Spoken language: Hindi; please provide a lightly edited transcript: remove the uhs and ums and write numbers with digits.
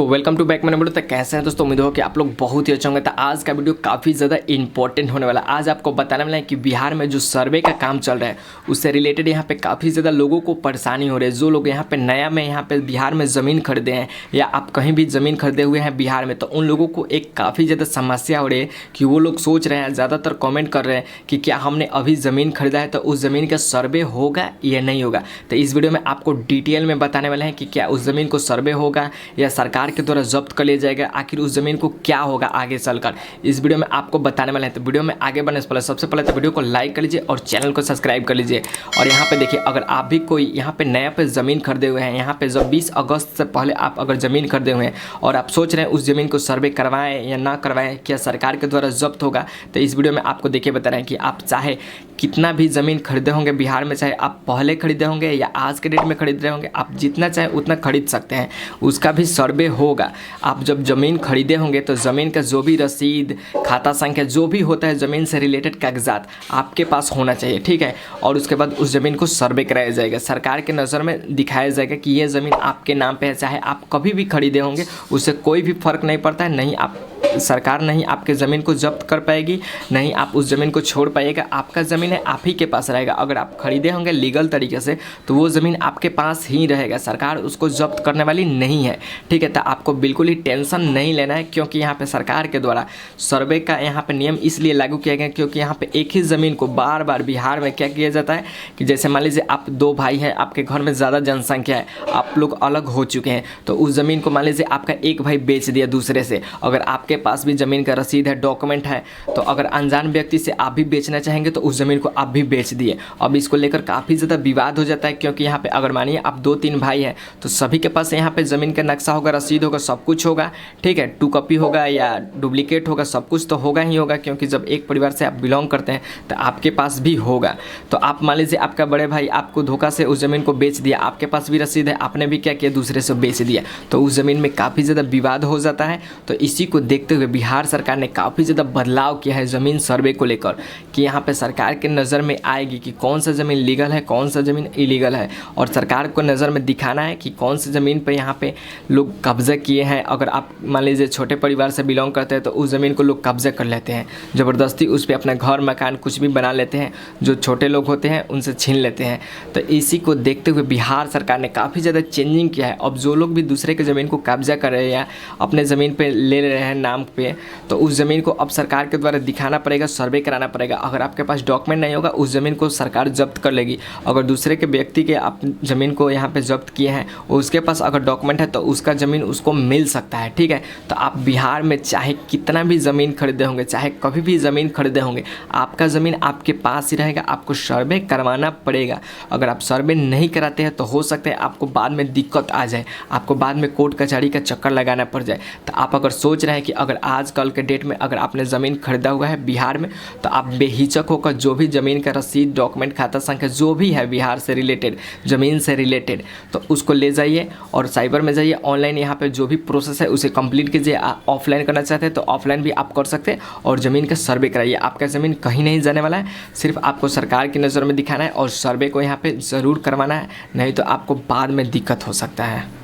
Welcome to back. मैंने बोला तो कैसे हैं दोस्तों, उम्मीद हो कि आप लोग बहुत ही अच्छे होंगे। तो आज का वीडियो काफ़ी ज़्यादा इंपॉर्टेंट होने वाला है। आज आपको बताने वाला है कि बिहार में जो सर्वे का काम चल रहा है उससे रिलेटेड यहाँ पे काफ़ी ज़्यादा लोगों को परेशानी हो रही है। जो लोग यहाँ पे नया में यहाँ पे बिहार में ज़मीन खरीदे हैं या आप कहीं भी ज़मीन खरीदे हुए हैं बिहार में, तो उन लोगों को एक काफ़ी ज़्यादा समस्या हो रही है कि वो लोग सोच रहे हैं, ज़्यादातर कॉमेंट कर रहे हैं कि क्या हमने अभी ज़मीन खरीदा है तो उस ज़मीन का सर्वे होगा या नहीं होगा। तो इस वीडियो में आपको डिटेल में बताने वाले हैं कि क्या उस ज़मीन को सर्वे होगा या सरकार के द्वारा जब्त कर लिया जाएगा, आखिर उस ज़मीन को क्या होगा आगे चलकर। इस वीडियो में आपको बताने वाले हैं। तो वीडियो में आगे बढ़ने से पहले सबसे पहले तो वीडियो को लाइक कर लीजिए और चैनल को सब्सक्राइब कर लीजिए। और यहाँ पे देखिए, अगर आप भी कोई यहाँ पे नया पे ज़मीन खरीदे हुए हैं, यहाँ पे जब 20 अगस्त से पहले आप अगर ज़मीन खरीदे हुए हैं और आप सोच रहे हैं उस ज़मीन को सर्वे करवाएं या ना करवाएं, क्या सरकार के द्वारा जब्त होगा, तो इस वीडियो में आपको देखिए बता रहे हैं कि आप चाहे कितना भी ज़मीन खरीदे होंगे बिहार में, चाहे आप पहले खरीदे होंगे या आज के डेट में खरीद रहे होंगे, आप जितना चाहे उतना खरीद सकते हैं, उसका भी सर्वे होगा। आप जब ज़मीन खरीदे होंगे तो ज़मीन का जो भी रसीद, खाता संख्या, जो भी होता है ज़मीन से रिलेटेड कागजात आपके पास होना चाहिए, ठीक है। और उसके बाद उस ज़मीन को सर्वे कराया जाएगा, सरकार के नज़र में दिखाया जाएगा कि ये ज़मीन आपके नाम पे है। चाहे आप कभी भी खरीदे होंगे उससे कोई भी फ़र्क नहीं पड़ता है। नहीं, आप सरकार नहीं आपके ज़मीन को जब्त कर पाएगी, नहीं आप उस ज़मीन को छोड़ पाइएगा। आपका ज़मीन है, आप ही के पास रहेगा। अगर आप खरीदे होंगे लीगल तरीके से तो वो ज़मीन आपके पास ही रहेगा, सरकार उसको जब्त करने वाली नहीं है, ठीक है। तो आपको बिल्कुल ही टेंशन नहीं लेना है, क्योंकि यहाँ पे सरकार के द्वारा सर्वे का यहाँ पे नियम इसलिए लागू किया गया क्योंकि यहाँ पे एक ही ज़मीन को बार बार बिहार में क्या किया जाता है कि जैसे मान लीजिए आप दो भाई हैं, आपके घर में ज़्यादा जनसंख्या है, आप लोग अलग हो चुके हैं, तो उस ज़मीन को मान लीजिए आपका एक भाई बेच दिया दूसरे से। अगर आपके पास भी ज़मीन का रसीद है, डॉक्यूमेंट है, तो अगर अनजान व्यक्ति से आप भी बेचना चाहेंगे तो उस ज़मीन को आप भी बेच दिए। अब इसको लेकर काफ़ी ज़्यादा विवाद हो जाता है, क्योंकि यहाँ पे अगर मानिए आप 2-3 भाई हैं तो सभी के पास यहाँ पे ज़मीन का नक्शा होगा, रसीद होगा, सब कुछ होगा, ठीक है। 2 कॉपी होगा या डुप्लीकेट होगा, सब कुछ तो होगा ही होगा, क्योंकि जब एक परिवार से आप बिलोंग करते हैं तो आपके पास भी होगा। तो आप मान लीजिए आपका बड़े भाई आपको धोखा से उस ज़मीन को बेच दिया, आपके पास भी रसीद है, आपने भी क्या किया, दूसरे से बेच दिया, तो उस ज़मीन में काफ़ी ज़्यादा विवाद हो जाता है। तो इसी को देखते हुए बिहार सरकार ने काफ़ी ज़्यादा बदलाव किया है ज़मीन सर्वे को लेकर, कि यहाँ पे सरकार के नज़र में आएगी कि कौन सा ज़मीन लीगल है, कौन सा ज़मीन इलीगल है, और सरकार को नज़र में दिखाना है कि कौन सी ज़मीन पे यहाँ पे लोग कब्जा किए हैं। अगर आप मान लीजिए छोटे परिवार से बिलोंग करते हैं तो उस ज़मीन को लोग कब्जा कर लेते हैं, ज़बरदस्ती उस पर अपना घर मकान कुछ भी बना लेते हैं, जो छोटे लोग होते हैं उनसे छीन लेते हैं। तो इसी को देखते हुए बिहार सरकार ने काफ़ी ज़्यादा चेंजिंग किया है। अब जो लोग भी दूसरे के ज़मीन को कब्जा कर रहे हैं या अपने ज़मीन पर ले रहे हैं नाम पे, तो उस ज़मीन को अब सरकार के द्वारा दिखाना पड़ेगा, सर्वे कराना पड़ेगा। अगर आपके पास डॉक्यूमेंट नहीं होगा उस ज़मीन को सरकार जब्त कर लेगी। अगर दूसरे के व्यक्ति के आप ज़मीन को यहाँ पे जब्त किए हैं, उसके पास अगर डॉक्यूमेंट है तो उसका ज़मीन उसको मिल सकता है, ठीक है। तो आप बिहार में चाहे कितना भी ज़मीन खरीदे होंगे, चाहे कभी भी ज़मीन खरीदे होंगे, आपका ज़मीन आपके पास ही रहेगा। आपको सर्वे करवाना पड़ेगा। अगर आप सर्वे नहीं कराते हैं तो हो सकता है आपको बाद में दिक्कत आ जाए, आपको बाद में कोर्ट कचहरी का चक्कर लगाना पड़ जाए। तो आप अगर सोच रहे हैं कि अगर आजकल के डेट में अगर आपने ज़मीन खरीदा हुआ है बिहार में, तो आप बेहिचक होकर जो भी ज़मीन का रसीद, डॉक्यूमेंट, खाता संख्या जो भी है बिहार से रिलेटेड, ज़मीन से रिलेटेड, तो उसको ले जाइए और साइबर में जाइए। ऑनलाइन यहाँ पे जो भी प्रोसेस है उसे कंप्लीट कीजिए। ऑफलाइन करना चाहते हैं तो ऑफलाइन भी आप कर सकते हैं और ज़मीन का सर्वे कराइए। आपका ज़मीन कहीं नहीं जाने वाला है, सिर्फ आपको सरकार की नज़र में दिखाना है और सर्वे को यहाँ पे ज़रूर करवाना है, नहीं तो आपको बाद में दिक्कत हो सकता है।